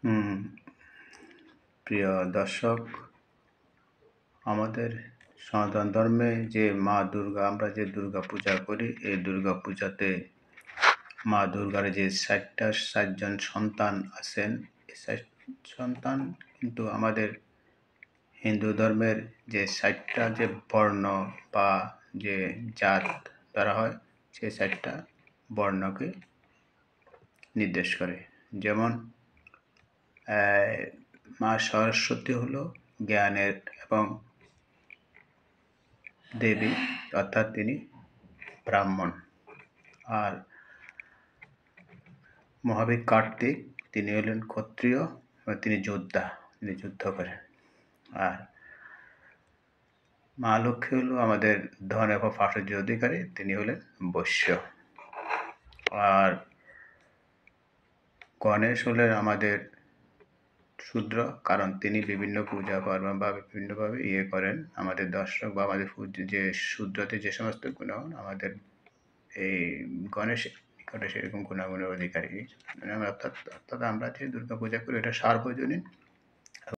হুম, প্রিয় দর্শক, আমাদের সনাতন ধর্মে যে মা দুর্গা, আমরা যে দুর্গা পূজা করি, এই দুর্গা পূজাতে মা দুর্গার যে ৬০জন সন্তান আছেন, এই ৬০ সন্তান কিন্তু আমাদের হিন্দু ধর্মের যে ৬০টা যে বর্ণ বা যে জাত ধরা হয়, সেই ৬০টা বর্ণকে নির্দেশ করে। যেমন মা সরস্বতী হলো জ্ঞানের এবং দেবী, অর্থাৎ তিনি ব্রাহ্মণ। আর মহাবীর কার্তিক, তিনি হলেন ক্ষত্রিয় এবং তিনি যোদ্ধা, তিনি যুদ্ধ করেন। আর মা লক্ষ্মী হলো আমাদের ধন এবং প্রাচুর্যের অধিকারী, তিনি হলেন বৈশ্য। আর গণেশ হলেন আমাদের শূদ্র, কারণ তিনি বিভিন্ন পূজা পার্বণ বা বিভিন্নভাবে করেন। আমাদের দর্শক বা আমাদের যে শূদ্রতে যে সমস্ত গুণাগুণ, আমাদের এই গণেশের নিকটে সেরকম গুণাগুণের অধিকারী। অর্থাৎ আমরা যে দুর্গা পূজা করি, এটা সার্বজনীন।